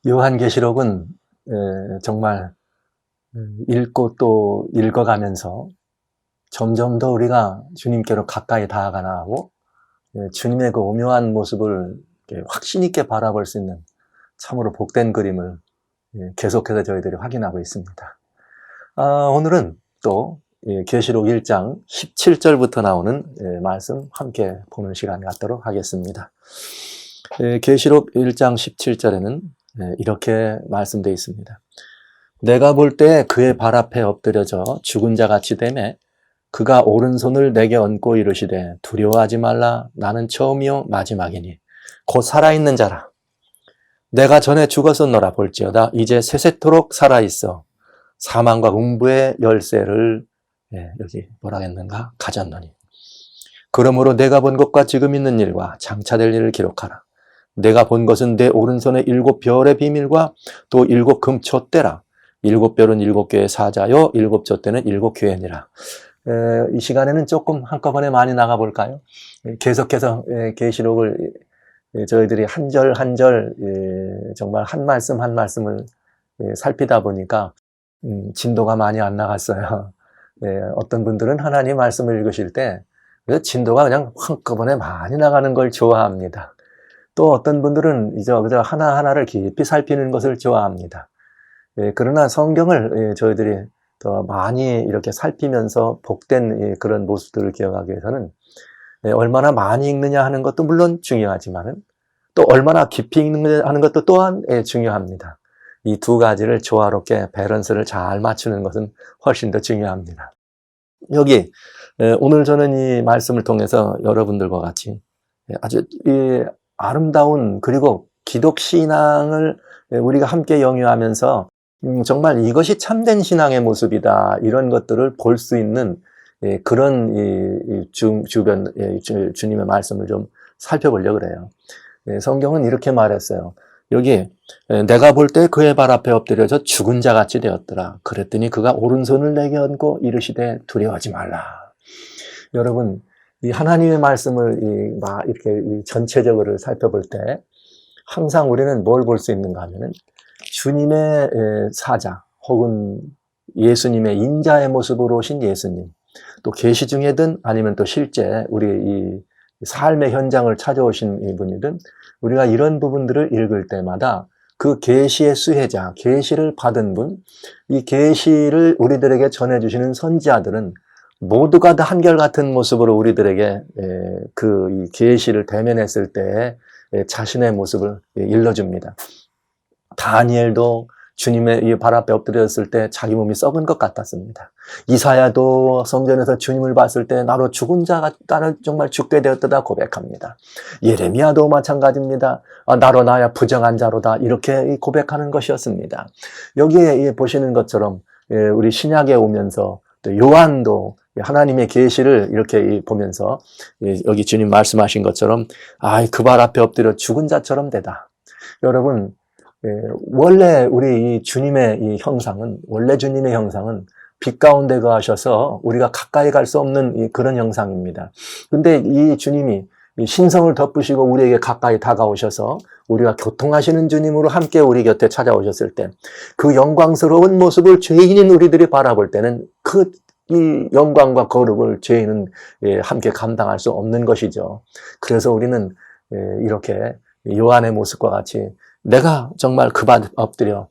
요한계시록은 정말 읽고 또 읽어가면서 점점 더 우리가 주님께로 가까이 다가가고 주님의 그 오묘한 모습을 확신 있게 바라볼 수 있는 참으로 복된 그림을 계속해서 저희들이 확인하고 있습니다. 오늘은 또 계시록 1장 17절부터 나오는 말씀 함께 보는 시간 갖도록 하겠습니다. 계시록 1장 17절에는 이렇게 말씀되어 있습니다. 내가 볼 때 그의 발 앞에 엎드려져 죽은 자 같이 되매 그가 오른손을 내게 얹고 이르시되 두려워하지 말라. 나는 처음이요 마지막이니 곧 살아있는 자라. 내가 전에 죽었었노라. 볼지어다 이제 세세토록 살아있어 사망과 음부의 열쇠를 여기 뭐라 했는가 가졌노니 그러므로 내가 본 것과 지금 있는 일과 장차 될 일을 기록하라. 내가 본 것은 내 오른손에 7별의 비밀과 또 7 금촛대라. 7별은 7개의 사자요 7촛대는 7교회니라. 이 시간에는 조금 한꺼번에 많이 나가볼까요? 계속해서 계시록을 저희들이 한 절 한 절 정말 한 말씀 한 말씀을 살피다 보니까 진도가 많이 안 나갔어요. 어떤 분들은 하나님 말씀을 읽으실 때 진도가 그냥 한꺼번에 많이 나가는 걸 좋아합니다. 또 어떤 분들은 그저 하나하나를 깊이 살피는 것을 좋아합니다. 그러나 성경을 저희들이 더 많이 이렇게 살피면서 복된 그런 모습들을 기억하기 위해서는 얼마나 많이 읽느냐 하는 것도 물론 중요하지만 또 얼마나 깊이 읽느냐 하는 것도 또한 중요합니다. 이 두 가지를 조화롭게 밸런스를 잘 맞추는 것은 훨씬 더 중요합니다. 여기 오늘 저는 이 말씀을 통해서 여러분들과 같이 아주 아름다운 그리고 기독신앙을 우리가 함께 영유하면서 정말 이것이 참된 신앙의 모습이다 이런 것들을 볼 수 있는 그런 주변 주님의 말씀을 좀 살펴보려고 그래요. 성경은 이렇게 말했어요. 여기 내가 볼 때 그의 발 앞에 엎드려져 죽은 자 같이 되었더라. 그랬더니 그가 오른손을 내게 얹고 이르시되 두려워하지 말라. 여러분 이 하나님의 말씀을 이렇게 전체적으로 살펴볼 때 항상 우리는 뭘 볼 수 있는가 하면은 주님의 사자 혹은 예수님의 인자의 모습으로 오신 예수님, 또 계시 중에든 아니면 또 실제 우리 이 삶의 현장을 찾아오신 이분이든 우리가 이런 부분들을 읽을 때마다 그 계시의 수혜자, 계시를 받은 분, 이 계시를 우리들에게 전해주시는 선지자들은 모두가 다 한결같은 모습으로 우리들에게 그 계시를 대면했을 때 자신의 모습을 일러줍니다. 다니엘도 주님의 이 발 앞에 엎드렸을 때 자기 몸이 썩은 것 같았습니다. 이사야도 성전에서 주님을 봤을 때 나로 죽은 자가 나는 정말 죽게 되었다 고백합니다. 예레미야도 마찬가지입니다. 나로 나야 부정한 자로다 이렇게 고백하는 것이었습니다. 여기에 보시는 것처럼 우리 신약에 오면서 또 요한도 하나님의 계시를 이렇게 보면서 여기 주님 말씀하신 것처럼 그 발 앞에 엎드려 죽은 자처럼 되다. 여러분 원래 우리 이 주님의 이 형상은 원래 주님의 형상은 빛 가운데 거하셔서 우리가 가까이 갈 수 없는 그런 형상입니다. 근데 이 주님이 신성을 덮으시고 우리에게 가까이 다가오셔서 우리가 교통하시는 주님으로 함께 우리 곁에 찾아오셨을 때 그 영광스러운 모습을 죄인인 우리들이 바라볼 때는 이 영광과 거룩을 죄인은 함께 감당할 수 없는 것이죠. 그래서 우리는 이렇게 요한의 모습과 같이 내가 정말 그 발 엎드려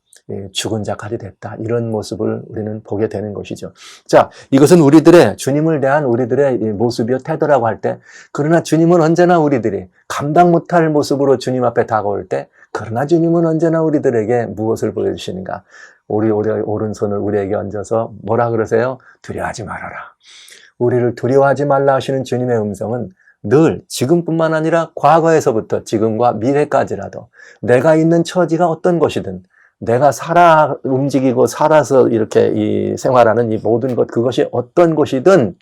죽은 자까지 됐다. 이런 모습을 우리는 보게 되는 것이죠. 자, 이것은 우리들의 주님을 대한 우리들의 모습이요 태도라고 할 때 그러나 주님은 언제나 우리들이 감당 못할 모습으로 주님 앞에 다가올 때 그러나 주님은 언제나 우리들에게 무엇을 보여주시는가? 우리 오른손을 우리에게 얹어서 뭐라 그러세요? 두려워하지 말아라. 우리를 두려워하지 말라 하시는 주님의 음성은 늘 지금뿐만 아니라 과거에서부터 지금과 미래까지라도 내가 있는 처지가 어떤 것이든 내가 움직이고 살아서 이렇게 생활하는 이 모든 것 그것이 어떤 것이든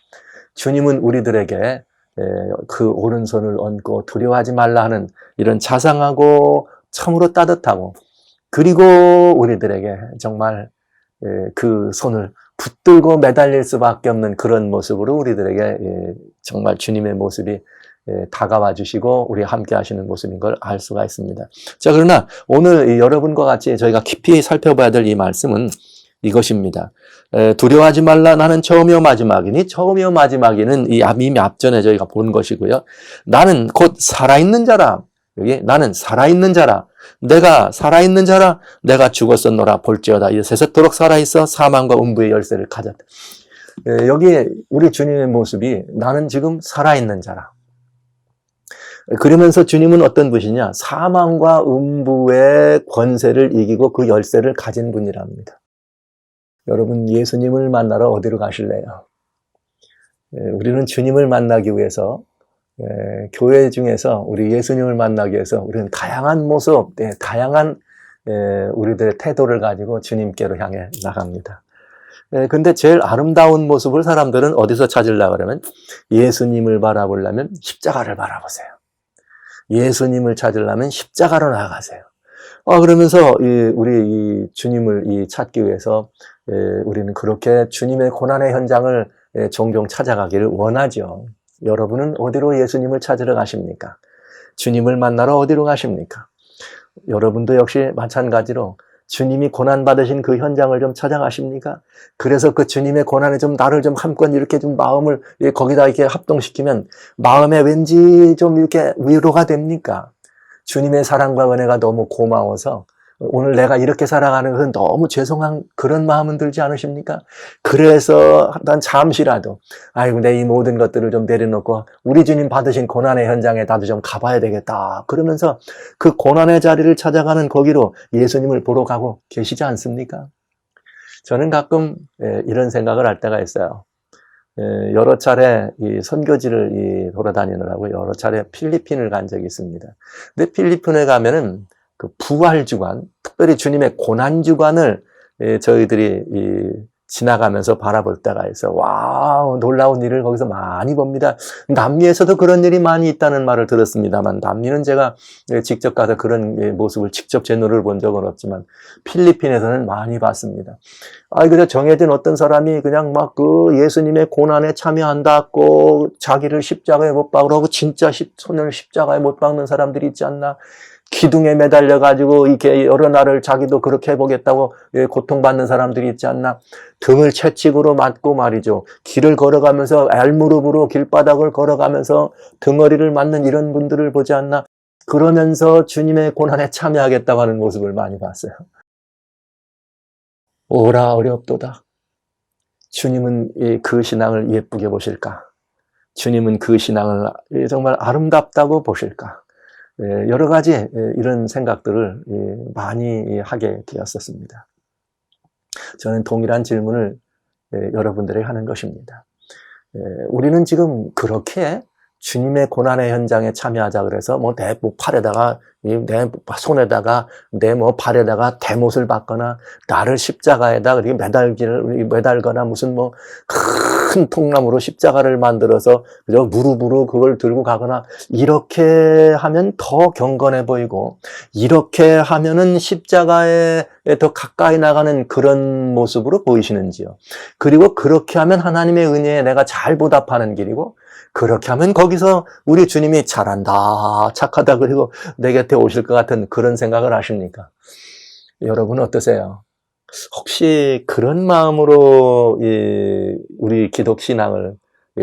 주님은 우리들에게 그 오른손을 얹고 두려워하지 말라 하는 이런 자상하고 참으로 따뜻하고 그리고 우리들에게 정말 그 손을 붙들고 매달릴 수밖에 없는 그런 모습으로 우리들에게 정말 주님의 모습이 다가와 주시고 우리 함께 하시는 모습인 걸 알 수가 있습니다. 자, 그러나 오늘 여러분과 같이 저희가 깊이 살펴봐야 될 이 말씀은 이것입니다. 두려워하지 말라. 나는 처음이요 마지막이니. 처음이요 마지막이는 이미 앞전에 저희가 본 것이고요. 나는 곧 살아있는 자라. 여기 나는 살아있는 자라. 내가 살아있는 자라. 내가 죽었었노라. 볼지어다. 이 세세토록 살아있어 사망과 음부의 열쇠를 가졌다. 여기에 우리 주님의 모습이 나는 지금 살아있는 자라. 그러면서 주님은 어떤 분이냐? 사망과 음부의 권세를 이기고 그 열쇠를 가진 분이랍니다. 여러분, 예수님을 만나러 어디로 가실래요? 우리는 주님을 만나기 위해서 교회 중에서 우리 예수님을 만나기 위해서 우리는 다양한 모습, 다양한 우리들의 태도를 가지고 주님께로 향해 나갑니다. 근데 제일 아름다운 모습을 사람들은 어디서 찾으려고 그러면 예수님을 바라보려면 십자가를 바라보세요. 예수님을 찾으려면 십자가로 나아가세요. 그러면서 우리 주님을 찾기 위해서 우리는 그렇게 주님의 고난의 현장을 종종 찾아가기를 원하죠. 여러분은 어디로 예수님을 찾으러 가십니까? 주님을 만나러 어디로 가십니까? 여러분도 역시 마찬가지로 주님이 고난받으신 그 현장을 좀 찾아가십니까? 그래서 그 주님의 고난에 좀 나를 좀 한껏 이렇게 좀 마음을 거기다 이렇게 합동시키면 마음에 왠지 좀 이렇게 위로가 됩니까? 주님의 사랑과 은혜가 너무 고마워서 오늘 내가 이렇게 살아가는 것은 너무 죄송한 그런 마음은 들지 않으십니까? 그래서 난 잠시라도 아이고 내 이 모든 것들을 좀 내려놓고 우리 주님 받으신 고난의 현장에 나도 좀 가봐야 되겠다. 그러면서 그 고난의 자리를 찾아가는 거기로 예수님을 보러 가고 계시지 않습니까? 저는 가끔 이런 생각을 할 때가 있어요. 여러 차례 이 선교지를 돌아다니느라고 여러 차례 필리핀을 간 적이 있습니다. 근데 필리핀에 가면은 그 부활주간, 특별히 주님의 고난주간을 저희들이 지나가면서 바라볼 때가 있어요. 와우, 놀라운 일을 거기서 많이 봅니다. 남미에서도 그런 일이 많이 있다는 말을 들었습니다만, 남미는 제가 직접 가서 그런 모습을 직접 제 눈으로 본 적은 없지만, 필리핀에서는 많이 봤습니다. 그저 정해진 어떤 사람이 그냥 막 그 예수님의 고난에 참여한다고 자기를 십자가에 못 박으라고 진짜 손을 십자가에 못 박는 사람들이 있지 않나? 기둥에 매달려가지고 이렇게 여러 날을 자기도 그렇게 해보겠다고 고통받는 사람들이 있지 않나? 등을 채찍으로 맞고 말이죠. 길을 걸어가면서 알무릎으로 길바닥을 걸어가면서 등허리를 맞는 이런 분들을 보지 않나? 그러면서 주님의 고난에 참여하겠다고 하는 모습을 많이 봤어요. 오라 어렵도다. 주님은 그 신앙을 예쁘게 보실까? 주님은 그 신앙을 정말 아름답다고 보실까? 여러 가지 이런 생각들을 많이 하게 되었었습니다. 저는 동일한 질문을 여러분들에게 하는 것입니다. 우리는 지금 그렇게 주님의 고난의 현장에 참여하자 그래서 뭐 내 팔에다가 내 손에다가 내 발에다가 대못을 박거나 나를 십자가에다 그렇게 매달거나 무슨 큰 통나무로 십자가를 만들어서 그저 무릎으로 그걸 들고 가거나 이렇게 하면 더 경건해 보이고 이렇게 하면은 십자가에 더 가까이 나가는 그런 모습으로 보이시는지요. 그리고 그렇게 하면 하나님의 은혜에 내가 잘 보답하는 길이고 그렇게 하면 거기서 우리 주님이 잘한다, 착하다, 그리고 내 곁에 오실 것 같은 그런 생각을 하십니까? 여러분 어떠세요? 혹시 그런 마음으로 우리 기독신앙을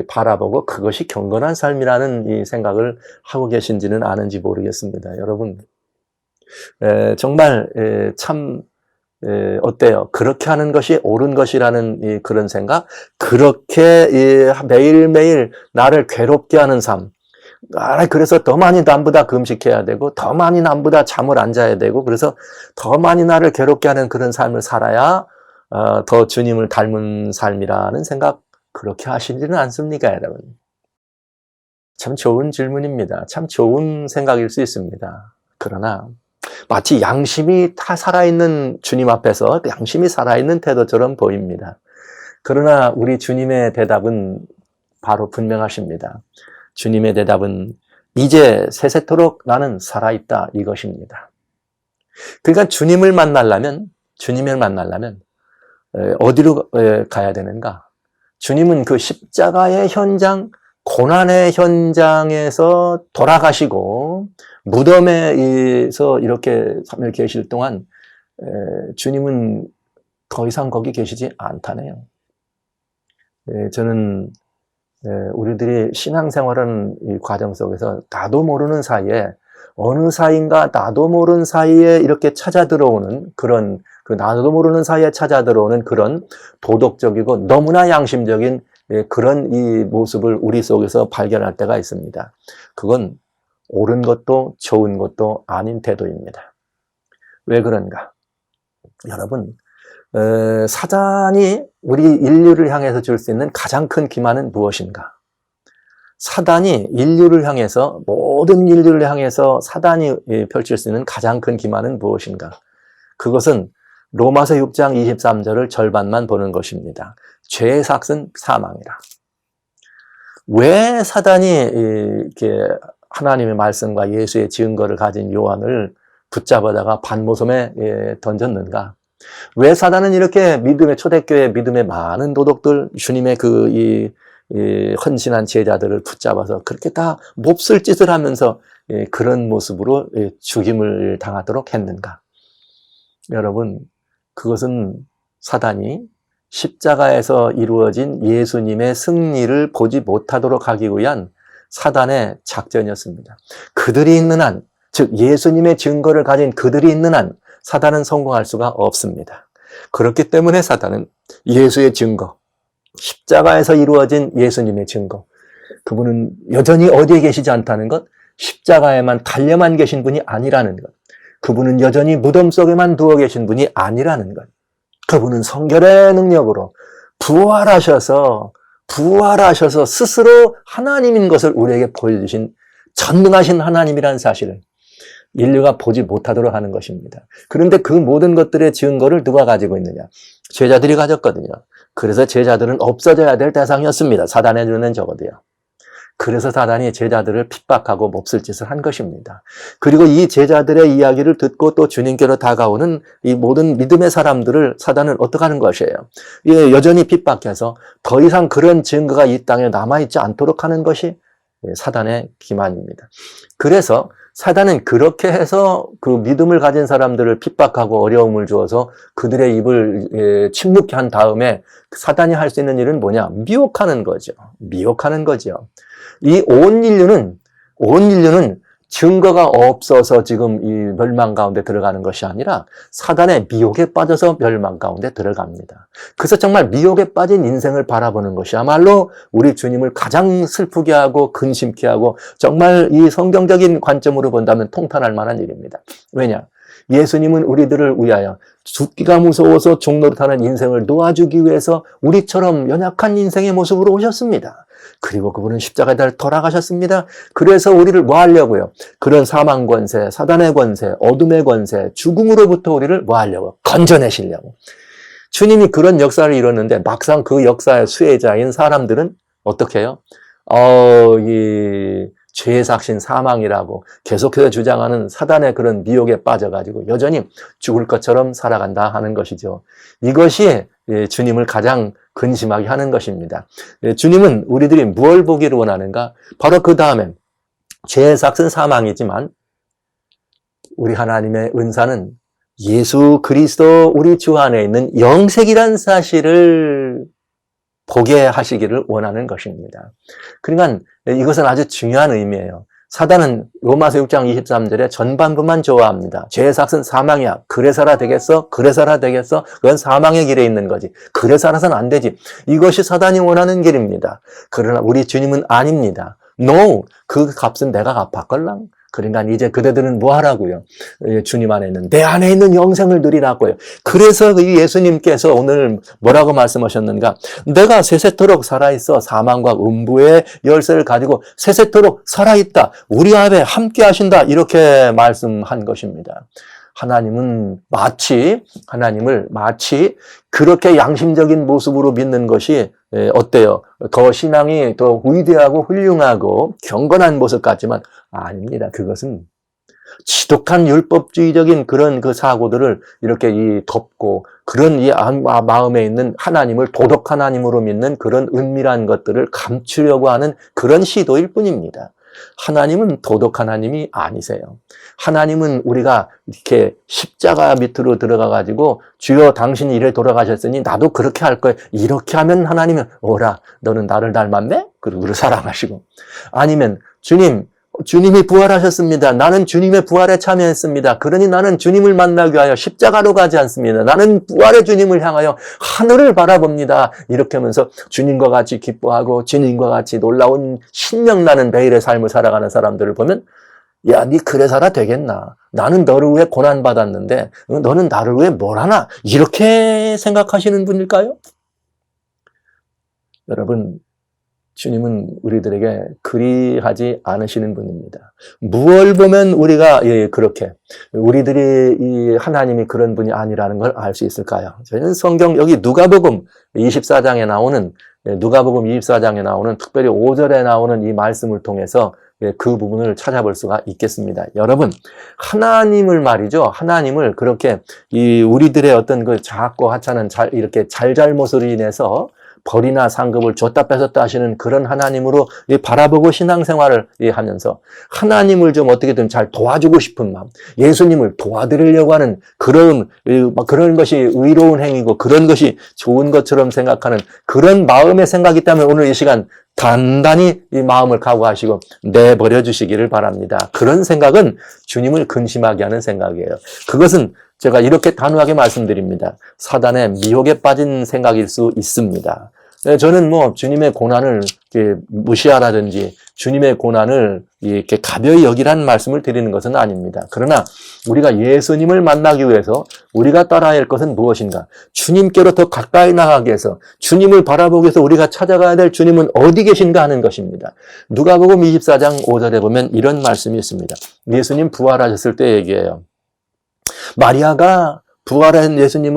바라보고 그것이 경건한 삶이라는 이 생각을 하고 계신지는 아는지 모르겠습니다. 여러분, 정말 참 어때요? 그렇게 하는 것이 옳은 것이라는 그런 생각? 그렇게 매일매일 나를 괴롭게 하는 삶. 그래서 더 많이 남보다 금식해야 되고 더 많이 남보다 잠을 안 자야 되고 그래서 더 많이 나를 괴롭게 하는 그런 삶을 살아야 더 주님을 닮은 삶이라는 생각 그렇게 하시지는 않습니까, 여러분? 참 좋은 질문입니다. 참 좋은 생각일 수 있습니다. 그러나 마치 양심이 다 살아있는 주님 앞에서 양심이 살아있는 태도처럼 보입니다. 그러나 우리 주님의 대답은 바로 분명하십니다. 주님의 대답은 이제 세세토록 나는 살아있다 이것입니다. 그러니까 주님을 만나려면 어디로 가야 되는가? 주님은 그 십자가의 현장, 고난의 현장에서 돌아가시고 무덤에서 이렇게 3일 계실 동안 주님은 더 이상 거기 계시지 않다네요. 저는 우리들이 신앙생활하는 이 과정 속에서 나도 모르는 사이에 어느 사이인가 나도 모르는 사이에 이렇게 찾아 들어오는 그런 나도 모르는 사이에 찾아 들어오는 그런 도덕적이고 너무나 양심적인 그런 이 모습을 우리 속에서 발견할 때가 있습니다. 그건 옳은 것도 좋은 것도 아닌 태도입니다. 왜 그런가? 여러분, 사단이 우리 인류를 향해서 줄 수 있는 가장 큰 기만은 무엇인가? 사단이 인류를 향해서, 모든 인류를 향해서 사단이 펼칠 수 있는 가장 큰 기만은 무엇인가? 그것은 로마서 6장 23절을 절반만 보는 것입니다. 죄의 삭은 사망이라. 왜 사단이 이렇게 하나님의 말씀과 예수의 증거를 가진 요한을 붙잡아다가 반모섬에 던졌는가? 왜 사단은 이렇게 믿음의 초대교회 믿음의 많은 도덕들, 주님의 이 헌신한 제자들을 붙잡아서 그렇게 다 몹쓸 짓을 하면서 그런 모습으로 죽임을 당하도록 했는가? 여러분, 그것은 사단이 십자가에서 이루어진 예수님의 승리를 보지 못하도록 하기 위한 사단의 작전이었습니다. 그들이 있는 한, 즉 예수님의 증거를 가진 그들이 있는 한 사단은 성공할 수가 없습니다. 그렇기 때문에 사단은 예수의 증거, 십자가에서 이루어진 예수님의 증거, 그분은 여전히 어디에 계시지 않다는 것, 십자가에만 달려만 계신 분이 아니라는 것, 그분은 여전히 무덤 속에만 누워 계신 분이 아니라는 것, 그분은 성결의 능력으로 부활하셔서 스스로 하나님인 것을 우리에게 보여주신 전능하신 하나님이라는 사실을 인류가 보지 못하도록 하는 것입니다. 그런데 그 모든 것들의 증거를 누가 가지고 있느냐? 제자들이 가졌거든요. 그래서 제자들은 없어져야 될 대상이었습니다. 사단의 눈은 적어도요. 그래서 사단이 제자들을 핍박하고 몹쓸 짓을 한 것입니다. 그리고 이 제자들의 이야기를 듣고 또 주님께로 다가오는 이 모든 믿음의 사람들을 사단은 어떻게 하는 것이에요? 여전히 핍박해서 더 이상 그런 증거가 이 땅에 남아있지 않도록 하는 것이 사단의 기만입니다. 그래서 사단은 그렇게 해서 그 믿음을 가진 사람들을 핍박하고 어려움을 주어서 그들의 입을 침묵케 한 다음에 사단이 할 수 있는 일은 뭐냐? 미혹하는 거죠. 미혹하는 거죠. 이 온 인류는 증거가 없어서 지금 이 멸망 가운데 들어가는 것이 아니라 사단의 미혹에 빠져서 멸망 가운데 들어갑니다. 그래서 정말 미혹에 빠진 인생을 바라보는 것이야말로 우리 주님을 가장 슬프게 하고 근심케 하고 정말 이 성경적인 관점으로 본다면 통탄할 만한 일입니다. 왜냐? 예수님은 우리들을 위하여 죽기가 무서워서 종노릇하는 인생을 놓아주기 위해서 우리처럼 연약한 인생의 모습으로 오셨습니다. 그리고 그분은 십자가에 달려 돌아가셨습니다. 그래서 우리를 뭐 하려고요? 그런 사망 권세, 사단의 권세, 어둠의 권세, 죽음으로부터 우리를 뭐 하려고? 건져내시려고. 주님이 그런 역사를 이뤘는데 막상 그 역사의 수혜자인 사람들은 어떻게 해요? 이 죄의 삭신 사망이라고 계속해서 주장하는 사단의 그런 미혹에 빠져가지고 여전히 죽을 것처럼 살아간다 하는 것이죠. 이것이 주님을 가장 근심하게 하는 것입니다. 주님은 우리들이 무엇을 보기를 원하는가? 바로 그 다음엔 죄의 삭은 사망이지만 우리 하나님의 은사는 예수 그리스도 우리 주 안에 있는 영생이란 사실을 보게 하시기를 원하는 것입니다. 그러니까 이것은 아주 중요한 의미예요. 사단은 로마서 6장 23절에 전반부만 좋아합니다. 죄의 삭은 사망이야. 그래 살아 되겠어? 그래 살아 되겠어? 그건 사망의 길에 있는 거지. 그래 살아서는 안 되지. 이것이 사단이 원하는 길입니다. 그러나 우리 주님은 아닙니다. No! 그 값은 내가 갚았걸랑. 그러니까 이제 그대들은 뭐 하라고요? 주님 안에 있는, 내 안에 있는 영생을 누리라고요. 그래서 예수님께서 오늘 뭐라고 말씀하셨는가? 내가 세세토록 살아있어. 사망과 음부의 열쇠를 가지고 세세토록 살아있다. 우리 앞에 함께 하신다. 이렇게 말씀한 것입니다. 하나님을 마치 그렇게 양심적인 모습으로 믿는 것이 어때요? 더 신앙이 더 위대하고 훌륭하고 경건한 모습 같지만 아닙니다. 그것은 지독한 율법주의적인 그런 그 사고들을 이렇게 덮고 그런 이 마음에 있는 하나님을 도덕 하나님으로 믿는 그런 은밀한 것들을 감추려고 하는 그런 시도일 뿐입니다. 하나님은 도덕 하나님이 아니세요. 하나님은 우리가 이렇게 십자가 밑으로 들어가 가지고 주여 당신이 이래 돌아가셨으니 나도 그렇게 할 거야. 이렇게 하면 하나님은 오라 너는 나를 닮았네? 그리고 사랑하시고, 아니면 주님이 부활하셨습니다. 나는 주님의 부활에 참여했습니다. 그러니 나는 주님을 만나기 위하여 십자가로 가지 않습니다. 나는 부활의 주님을 향하여 하늘을 바라봅니다. 이렇게 하면서 주님과 같이 기뻐하고 주님과 같이 놀라운 신명나는 매일의 삶을 살아가는 사람들을 보면, 야, 니 그래 살아 되겠나? 나는 너를 위해 고난받았는데 너는 나를 위해 뭘 하나? 이렇게 생각하시는 분일까요? 여러분, 주님은 우리들에게 그리하지 않으시는 분입니다. 무엇을 보면 우리가 그렇게 우리들이 이 하나님이 그런 분이 아니라는 걸 알 수 있을까요? 저희는 성경 여기 누가복음 24장에 나오는 특별히 5절에 나오는 이 말씀을 통해서 그 부분을 찾아볼 수가 있겠습니다. 여러분, 하나님을 말이죠. 하나님을 그렇게 이 우리들의 어떤 그 작고 하찮은 이렇게 잘잘못으로 인해서 벌이나 상급을 줬다 뺏었다 하시는 그런 하나님으로 바라보고 신앙생활을 하면서 하나님을 좀 어떻게든 잘 도와주고 싶은 마음, 예수님을 도와드리려고 하는 그런 것이 의로운 행위고 그런 것이 좋은 것처럼 생각하는 그런 마음의 생각이 있다면 오늘 이 시간 단단히 이 마음을 각오하시고 내버려 주시기를 바랍니다. 그런 생각은 주님을 근심하게 하는 생각이에요. 그것은 제가 이렇게 단호하게 말씀드립니다. 사단의 미혹에 빠진 생각일 수 있습니다. 저는 주님의 고난을 무시하라든지 주님의 고난을 이렇게 가벼이 여기라는 말씀을 드리는 것은 아닙니다. 그러나 우리가 예수님을 만나기 위해서 우리가 따라야 할 것은 무엇인가? 주님께로 더 가까이 나가기 위해서, 주님을 바라보기 위해서 우리가 찾아가야 될 주님은 어디 계신가 하는 것입니다. 누가복음 24장 5절에 보면 이런 말씀이 있습니다. 예수님 부활하셨을 때 얘기해요. 마리아가 부활한 예수님이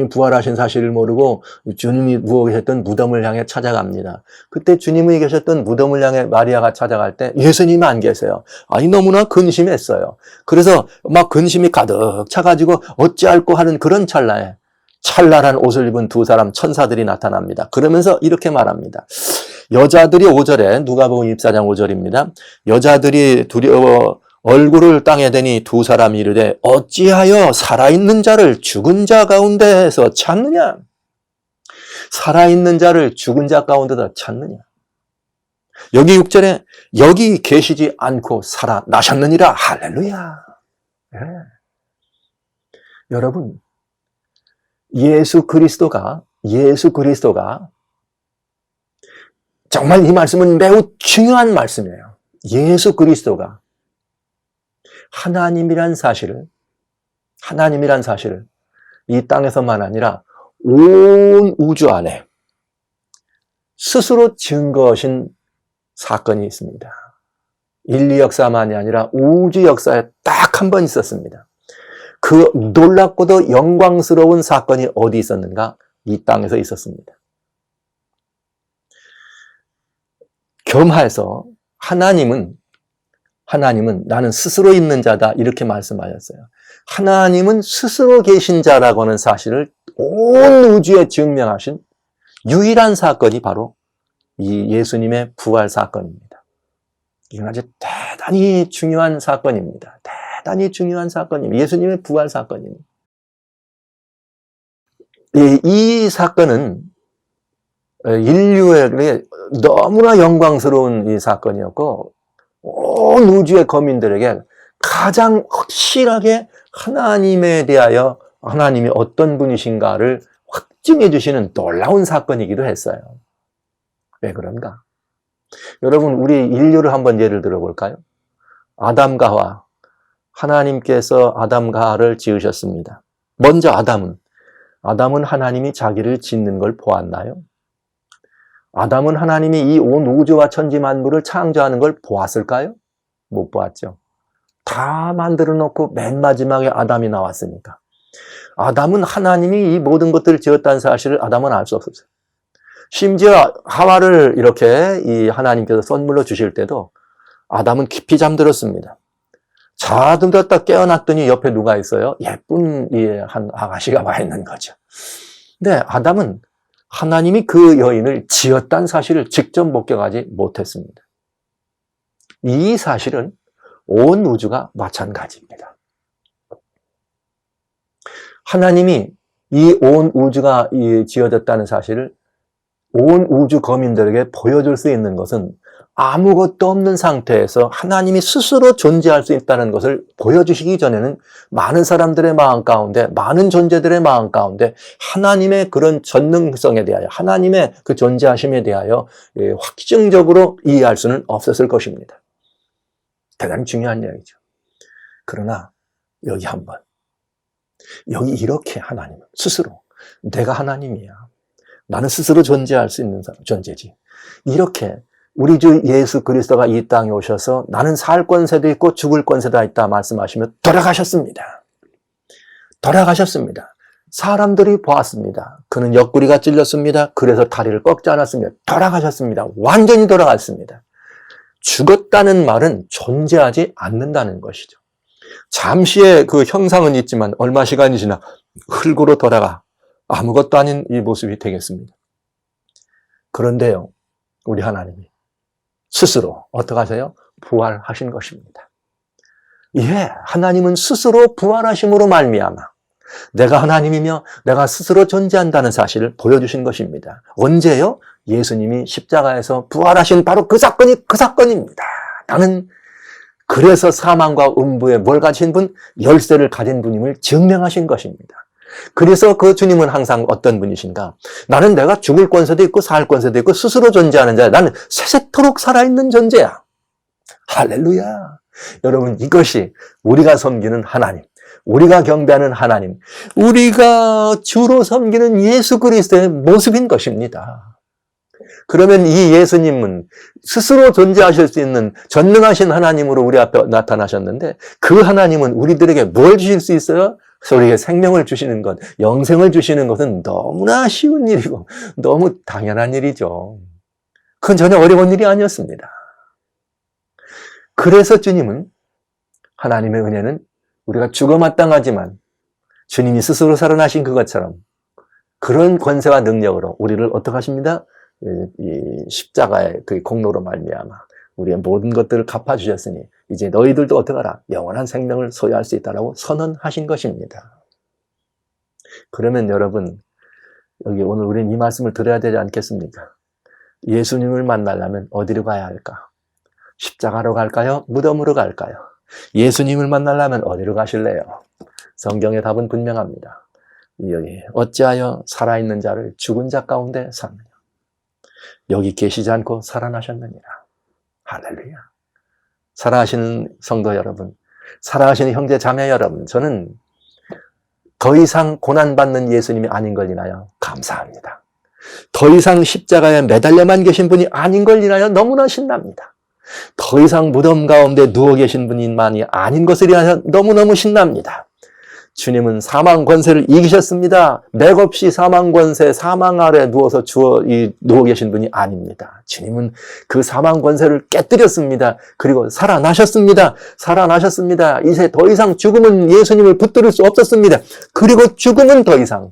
부활하신 사실을 모르고 주님이 누워 계셨던 무덤을 향해 찾아갑니다. 그때 주님이 계셨던 무덤을 향해 마리아가 찾아갈 때 예수님이 안 계세요. 아니, 너무나 근심했어요. 그래서 막 근심이 가득 차가지고 어찌할꼬 하는 그런 찰나에 찰나란 옷을 입은 두 사람 천사들이 나타납니다. 그러면서 이렇게 말합니다. 여자들이 5절에 누가복음 24장 5절입니다. 여자들이 두려워 얼굴을 땅에 대니 두 사람이 이르되 어찌하여 살아있는 자를 죽은 자 가운데에서 찾느냐? 살아있는 자를 죽은 자 가운데서 찾느냐? 여기 6절에 여기 계시지 않고 살아나셨느니라. 할렐루야. 네. 여러분, 예수 그리스도가 정말 이 말씀은 매우 중요한 말씀이에요. 예수 그리스도가 하나님이란 사실을 이 땅에서만 아니라 온 우주 안에 스스로 증거하신 사건이 있습니다. 인류 역사만이 아니라 우주 역사에 딱 한 번 있었습니다. 그 놀랍고도 영광스러운 사건이 어디 있었는가? 이 땅에서 있었습니다. 겸하여서 하나님은 나는 스스로 있는 자다 이렇게 말씀하셨어요. 하나님은 스스로 계신 자라고 하는 사실을 온 우주에 증명하신 유일한 사건이 바로 이 예수님의 부활 사건입니다. 이건 아주 대단히 중요한 사건입니다. 대단히 중요한 사건입니다. 예수님의 부활 사건입니다. 이 사건은 인류에게 너무나 영광스러운 이 사건이었고 온 우주의 거민들에게 가장 확실하게 하나님에 대하여 하나님이 어떤 분이신가를 확증해 주시는 놀라운 사건이기도 했어요. 왜 그런가? 여러분, 우리 인류를 한번 예를 들어볼까요? 아담과 하와, 하나님께서 아담과 하와를 지으셨습니다. 먼저 아담은 하나님이 자기를 짓는 걸 보았나요? 아담은 하나님이 이 온 우주와 천지 만물을 창조하는 걸 보았을까요? 못 보았죠. 다 만들어 놓고 맨 마지막에 아담이 나왔으니까. 아담은 하나님이 이 모든 것들을 지었다는 사실을 아담은 알 수 없었어요. 심지어 하와를 이렇게 이 하나님께서 선물로 주실 때도 아담은 깊이 잠들었습니다. 자들었다 깨어났더니 옆에 누가 있어요? 예쁜 한 아가씨가 와 있는 거죠. 근데 아담은 하나님이 그 여인을 지었다는 사실을 직접 목격하지 못했습니다. 이 사실은 온 우주가 마찬가지입니다. 하나님이 이 온 우주가 지어졌다는 사실을 온 우주 거민들에게 보여줄 수 있는 것은 아무것도 없는 상태에서 하나님이 스스로 존재할 수 있다는 것을 보여주시기 전에는 많은 사람들의 마음 가운데, 많은 존재들의 마음 가운데 하나님의 그런 전능성에 대하여, 하나님의 그 존재하심에 대하여 확증적으로 이해할 수는 없었을 것입니다. 대단히 중요한 이야기죠. 그러나 여기 여기 이렇게 하나님은 스스로 내가 하나님이야. 나는 스스로 존재할 수 있는 존재지. 이렇게 우리 주 예수 그리스도가 이 땅에 오셔서 나는 살 권세도 있고 죽을 권세도 있다 말씀하시며 돌아가셨습니다. 돌아가셨습니다. 사람들이 보았습니다. 그는 옆구리가 찔렸습니다. 그래서 다리를 꺾지 않았습니다. 돌아가셨습니다. 완전히 돌아갔습니다. 죽었다는 말은 존재하지 않는다는 것이죠. 잠시의 그 형상은 있지만 얼마 시간이 지나 흙으로 돌아가 아무것도 아닌 이 모습이 되겠습니다. 그런데요, 우리 하나님이 스스로 어떻게 하세요? 부활하신 것입니다. 예, 하나님은 스스로 부활하심으로 말미암아 내가 하나님이며 내가 스스로 존재한다는 사실을 보여주신 것입니다. 언제요? 예수님이 십자가에서 부활하신 바로 그 사건입니다. 나는 그래서 사망과 음부에 뭘 가진 분? 열쇠를 가진 분임을 증명하신 것입니다. 그래서 그 주님은 항상 어떤 분이신가? 나는 내가 죽을 권세도 있고 살 권세도 있고 스스로 존재하는 자야. 나는 세세토록 살아있는 존재야. 할렐루야. 여러분, 이것이 우리가 섬기는 하나님, 우리가 경배하는 하나님, 우리가 주로 섬기는 예수 그리스도의 모습인 것입니다. 그러면 이 예수님은 스스로 존재하실 수 있는 전능하신 하나님으로 우리 앞에 나타나셨는데 그 하나님은 우리들에게 뭘 주실 수 있어요? 우리에게 생명을 주시는 것, 영생을 주시는 것은 너무나 쉬운 일이고 너무 당연한 일이죠. 그건 전혀 어려운 일이 아니었습니다. 그래서 주님은 하나님의 은혜는 우리가 죽어 마땅하지만 주님이 스스로 살아나신 그것처럼 그런 권세와 능력으로 우리를 어떻게 하십니다? 이 십자가의 그 공로로 말미암아 우리의 모든 것들을 갚아주셨으니 이제 너희들도 어떻게 하라? 영원한 생명을 소유할 수 있다라고 선언하신 것입니다. 그러면 여러분, 여기 오늘 우리는 이 말씀을 들어야 되지 않겠습니까? 예수님을 만나려면 어디로 가야 할까? 십자가로 갈까요? 무덤으로 갈까요? 예수님을 만나려면 어디로 가실래요? 성경의 답은 분명합니다. 여기 어찌하여 살아있는 자를 죽은 자 가운데 삼느냐? 여기 계시지 않고 살아나셨느니라. 할렐루야. 살아가시는 성도 여러분, 살아가시는 형제 자매 여러분, 저는 더 이상 고난받는 예수님이 아닌 걸 인하여 감사합니다. 더 이상 십자가에 매달려만 계신 분이 아닌 걸 인하여 너무나 신납니다. 더 이상 무덤 가운데 누워 계신 분만이 아닌 것을 인하여 너무너무 신납니다. 주님은 사망 권세를 이기셨습니다. 맥없이 사망 권세, 사망 아래 누워서 누워 계신 분이 아닙니다. 주님은 그 사망 권세를 깨뜨렸습니다. 그리고 살아나셨습니다. 살아나셨습니다. 이제 더 이상 죽음은 예수님을 붙들을 수 없었습니다. 그리고 죽음은 더 이상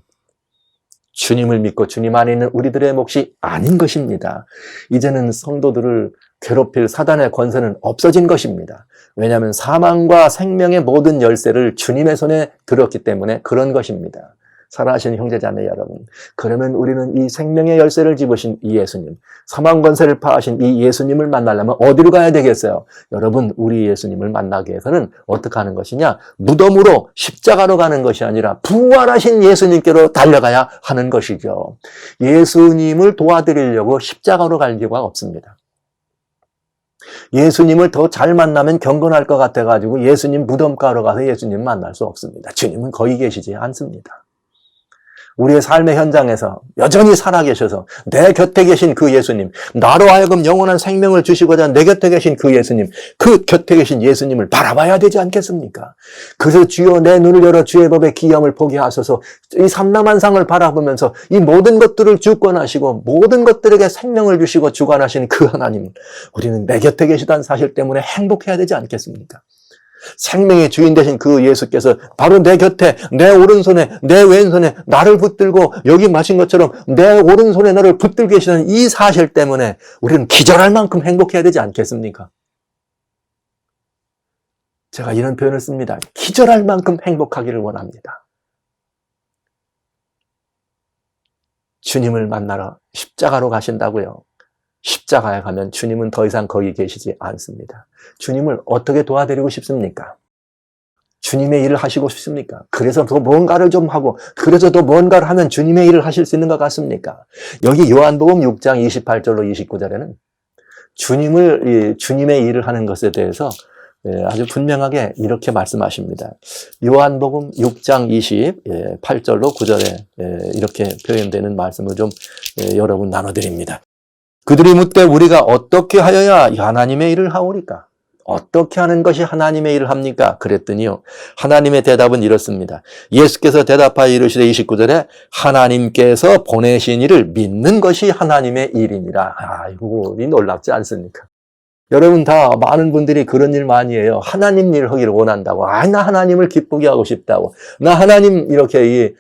주님을 믿고 주님 안에 있는 우리들의 몫이 아닌 것입니다. 이제는 성도들을 괴롭힐 사단의 권세는 없어진 것입니다. 왜냐하면 사망과 생명의 모든 열쇠를 주님의 손에 들었기 때문에 그런 것입니다. 사랑하시는 형제자매 여러분, 그러면 우리는 이 생명의 열쇠를 집으신 이 예수님, 사망 권세를 파하신 이 예수님을 만나려면 어디로 가야 되겠어요? 여러분, 우리 예수님을 만나기 위해서는 어떻게 하는 것이냐? 무덤으로 십자가로 가는 것이 아니라 부활하신 예수님께로 달려가야 하는 것이죠. 예수님을 도와드리려고 십자가로 갈 이유가 없습니다. 예수님을 더 잘 만나면 경건할 것 같아가지고 예수님 무덤가로 가서 예수님 만날 수 없습니다. 주님은 거기 계시지 않습니다. 우리의 삶의 현장에서 여전히 살아계셔서 내 곁에 계신 그 예수님, 나로 하여금 영원한 생명을 주시고자 내 곁에 계신 그 예수님, 그 곁에 계신 예수님을 바라봐야 되지 않겠습니까? 그래서 주여 내 눈을 열어 주의 법의 기염을 보게 하소서. 이 삼라만상을 바라보면서 이 모든 것들을 주권하시고 모든 것들에게 생명을 주시고 주관하신 그 하나님, 우리는 내 곁에 계시다는 사실 때문에 행복해야 되지 않겠습니까? 생명의 주인 되신 그 예수께서 바로 내 곁에, 내 오른손에, 내 왼손에 나를 붙들고 여기 마신 것처럼 내 오른손에 나를 붙들고 계시는 이 사실 때문에 우리는 기절할 만큼 행복해야 되지 않겠습니까? 제가 이런 표현을 씁니다. 기절할 만큼 행복하기를 원합니다. 주님을 만나러 십자가로 가신다고요. 십자가에 가면 주님은 더 이상 거기 계시지 않습니다. 주님을 어떻게 도와드리고 싶습니까? 주님의 일을 하시고 싶습니까? 그래서 더 뭔가를 좀 하고, 그래서 더 뭔가를 하면 주님의 일을 하실 수 있는 것 같습니까? 여기 요한복음 6장 28절로 29절에는 주님의 일을 하는 것에 대해서 아주 분명하게 이렇게 말씀하십니다. 요한복음 6장 28절로 9절에 이렇게 표현되는 말씀을 좀 여러분 나눠드립니다. 그들이 묻되 우리가 어떻게 하여야 하나님의 일을 하오리까? 어떻게 하는 것이 하나님의 일을 합니까? 그랬더니요. 하나님의 대답은 이렇습니다. 예수께서 대답하여 이르시되 29절에 하나님께서 보내신 이를 믿는 것이 하나님의 일이니라. 아이고, 놀랍지 않습니까? 여러분 다 많은 분들이 그런 일 많이 해요. 하나님 일을 하기를 원한다고. 나 하나님을 기쁘게 하고 싶다고. 나 하나님 이렇게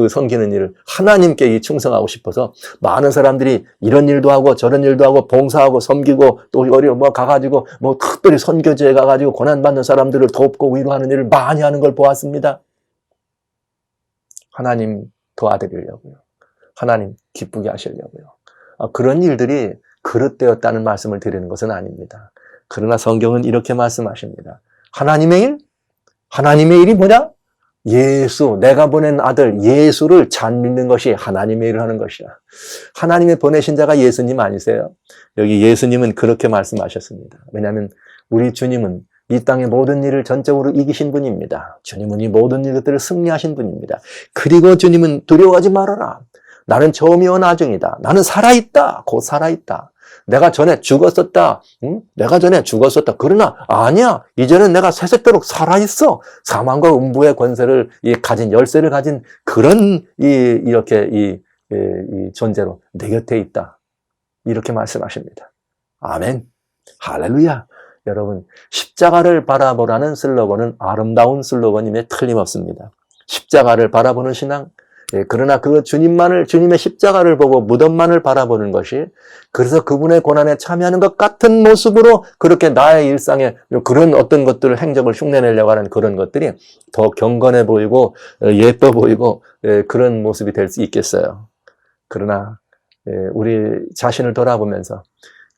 섬기는 일을 하나님께 충성하고 싶어서 많은 사람들이 이런 일도 하고 저런 일도 하고 봉사하고 섬기고 또 어디 가가지고 특별히 선교지에 가가지고 고난받는 사람들을 돕고 위로하는 일을 많이 하는 걸 보았습니다. 하나님 도와드리려고요. 하나님 기쁘게 하시려고요. 그런 일들이 그릇되었다는 말씀을 드리는 것은 아닙니다. 그러나 성경은 이렇게 말씀하십니다. 하나님의 일? 하나님의 일이 뭐냐? 예수, 내가 보낸 아들 예수를 잘 믿는 것이 하나님의 일을 하는 것이라. 하나님의 보내신 자가 예수님 아니세요? 여기 예수님은 그렇게 말씀하셨습니다. 왜냐하면 우리 주님은 이 땅의 모든 일을 전적으로 이기신 분입니다. 주님은 이 모든 일들을 승리하신 분입니다. 그리고 주님은 두려워하지 말아라. 나는 처음이요 나중이다. 나는 살아있다. 곧 살아있다. 내가 전에 죽었었다. 응? 내가 전에 죽었었다. 그러나 아니야. 이제는 내가 세세토록 살아있어. 사망과 음부의 권세를 가진 열쇠를 가진 그런 이렇게 존재로 내 곁에 있다. 이렇게 말씀하십니다. 아멘. 할렐루야. 여러분, 십자가를 바라보라는 슬로건은 아름다운 슬로건임에 틀림없습니다. 십자가를 바라보는 신앙, 그러나 그 주님의 십자가를 보고 무덤만을 바라보는 것이, 그래서 그분의 고난에 참여하는 것 같은 모습으로 그렇게 나의 일상에 그런 어떤 것들을 행적을 흉내내려고 하는 그런 것들이 더 경건해 보이고 예뻐 보이고 그런 모습이 될 수 있겠어요. 그러나 우리 자신을 돌아보면서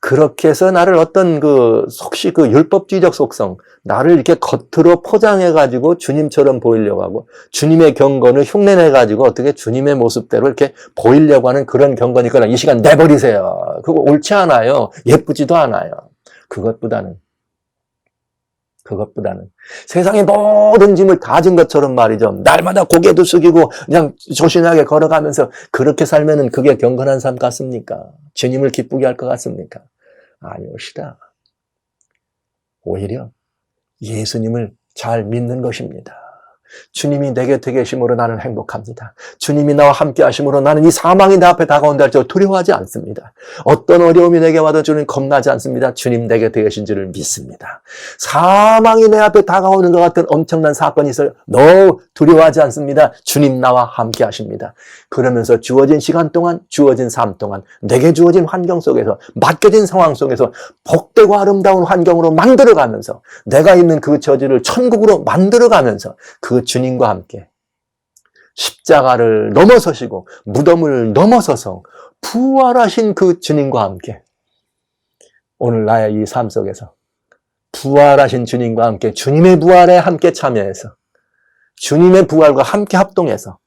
그렇게 해서 나를 어떤 혹시 율법주의적 속성, 나를 이렇게 겉으로 포장해가지고 주님처럼 보이려고 하고, 주님의 경건을 흉내내가지고 어떻게 주님의 모습대로 이렇게 보이려고 하는 그런 경건이 있거나 이 시간 내버리세요. 그거 옳지 않아요. 예쁘지도 않아요. 그것보다는 세상의 모든 짐을 다 진 것처럼 말이죠. 날마다 고개도 숙이고 그냥 조신하게 걸어가면서 그렇게 살면은 그게 경건한 삶 같습니까? 주님을 기쁘게 할 것 같습니까? 아니오시다. 오히려 예수님을 잘 믿는 것입니다. 주님이 내 곁에 계심으로 나는 행복합니다. 주님이 나와 함께 하심으로 나는 이 사망이 내 앞에 다가온다 할지라도 두려워하지 않습니다. 어떤 어려움이 내게 와도 주는 겁나지 않습니다. 주님 내 곁에 계신 줄을 믿습니다. 사망이 내 앞에 다가오는 것 같은 엄청난 사건이 있어요. 너무 두려워하지 않습니다. 주님 나와 함께 하십니다. 그러면서 주어진 시간 동안, 주어진 삶 동안, 내게 주어진 환경 속에서, 맡겨진 상황 속에서 복되고 아름다운 환경으로 만들어가면서, 내가 있는 그 저지를 천국으로 만들어가면서 그 주님과 함께 십자가를 넘어서시고 무덤을 넘어서서 부활하신 그 주님과 함께 오늘 나의 이 삶 속에서 부활하신 주님과 함께 주님의 부활에 함께 참여해서 주님의 부활과 함께 합동해서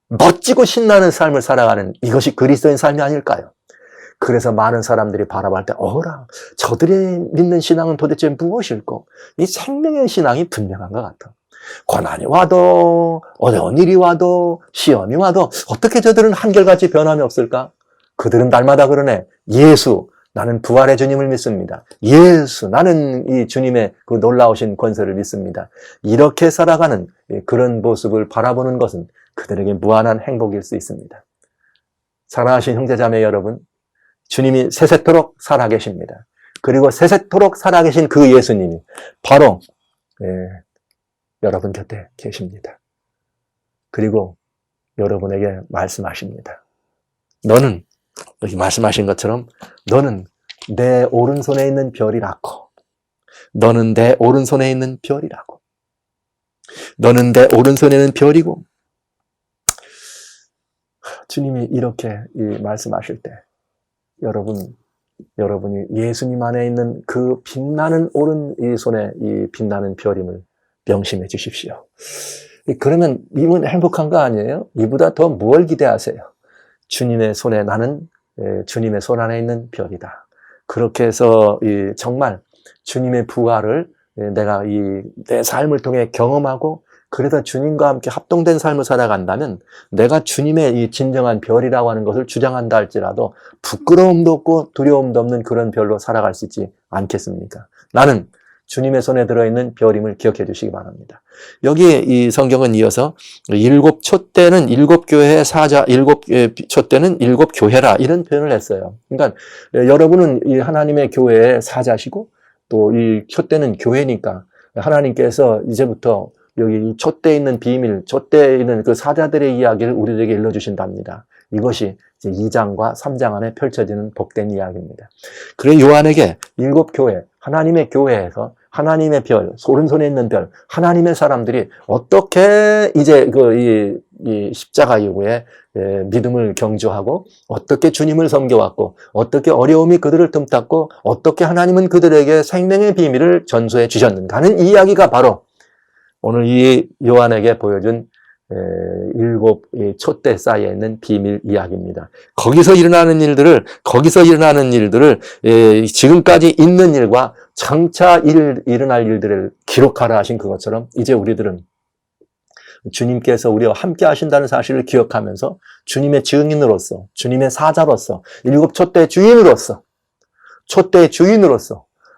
멋지고 신나는 삶을 살아가는 이것이 그리스도인 삶이 아닐까요? 그래서 많은 사람들이 바라볼 때 어라, 저들이 믿는 신앙은 도대체 무엇일까? 이 생명의 신앙이 분명한 것 같아. 고난이 와도 어려운 일이 와도 시험이 와도 어떻게 저들은 한결같이 변함이 없을까? 그들은 날마다 그러네. 예수, 나는 부활의 주님을 믿습니다. 예수, 나는 이 주님의 그 놀라우신 권세를 믿습니다. 이렇게 살아가는 그런 모습을 바라보는 것은 그들에게 무한한 행복일 수 있습니다. 사랑하신 형제자매 여러분, 주님이 세세토록 살아계십니다. 그리고 세세토록 살아계신 그 예수님이 바로 여러분 곁에 계십니다. 그리고 여러분에게 말씀하십니다. 너는, 여기 말씀하신 것처럼 너는 내 오른손에 있는 별이라고. 너는 내 오른손에 있는 별이라고. 너는 내 오른손에 있는 별이고. 주님이 이렇게 말씀하실 때 여러분이 예수님 안에 있는 그 빛나는 오른손에 이 빛나는 별임을 명심해 주십시오. 그러면 이분 행복한 거 아니에요? 이보다 더 뭘 기대하세요? 주님의 손에 나는 주님의 손 안에 있는 별이다. 그렇게 해서 정말 주님의 부활을 내가 내 삶을 통해 경험하고 그래서 주님과 함께 합동된 삶을 살아간다면 내가 주님의 이 진정한 별이라고 하는 것을 주장한다 할지라도 부끄러움도 없고 두려움도 없는 그런 별로 살아갈 수 있지 않겠습니까? 나는 주님의 손에 들어있는 별임을 기억해 주시기 바랍니다. 여기 이 성경은 이어서 일곱 촛대는 일곱 교회의 사자, 일곱 촛대는 일곱 교회라 이런 표현을 했어요. 그러니까 여러분은 이 하나님의 교회의 사자시고 또 이 촛대는 교회니까 하나님께서 이제부터 여기 촛대에 있는 비밀, 촛대에 있는 그 사자들의 이야기를 우리에게 일러주신답니다. 이것이 이제 2장과 3장 안에 펼쳐지는 복된 이야기입니다. 그래 요한에게 일곱 교회, 하나님의 교회에서 하나님의 별, 오른손에 있는 별, 하나님의 사람들이 어떻게 이제 이 십자가 이후에 믿음을 경주하고 어떻게 주님을 섬겨왔고 어떻게 어려움이 그들을 틈탔고 어떻게 하나님은 그들에게 생명의 비밀을 전수해 주셨는가 하는 이야기가 바로 오늘 이 요한에게 보여준 일곱 촛대 사이에 있는 비밀 이야기입니다. 거기서 일어나는 일들을 지금까지 있는 일과 장차 일어날 일들을 기록하라 하신 그것처럼 이제 우리들은 주님께서 우리와 함께 하신다는 사실을 기억하면서 주님의 증인으로서 주님의 사자로서 일곱 촛대의 주인으로서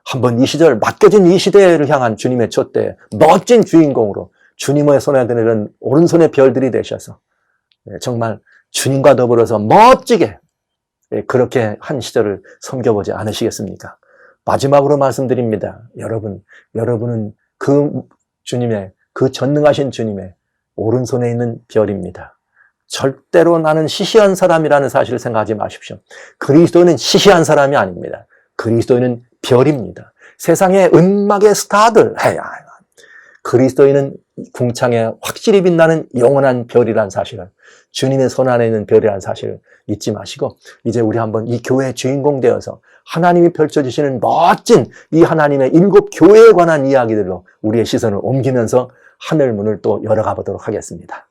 한번 이 시절 맡겨진 이 시대를 향한 주님의 촛대의 멋진 주인공으로 주님의 손에 드는 오른손의 별들이 되셔서 정말 주님과 더불어서 멋지게 그렇게 한 시절을 섬겨보지 않으시겠습니까? 마지막으로 말씀드립니다. 여러분은 그 주님의, 그 전능하신 주님의 오른손에 있는 별입니다. 절대로 나는 시시한 사람이라는 사실을 생각하지 마십시오. 그리스도인은 시시한 사람이 아닙니다. 그리스도인은 별입니다. 세상의 은막의 스타들, 그리스도인은 궁창에 확실히 빛나는 영원한 별이라는 사실을, 주님의 손 안에 있는 별이라는 사실을 잊지 마시고 이제 우리 한번 이 교회의 주인공 되어서 하나님이 펼쳐주시는 멋진 이 하나님의 일곱 교회에 관한 이야기들로 우리의 시선을 옮기면서 하늘 문을 또 열어가 보도록 하겠습니다.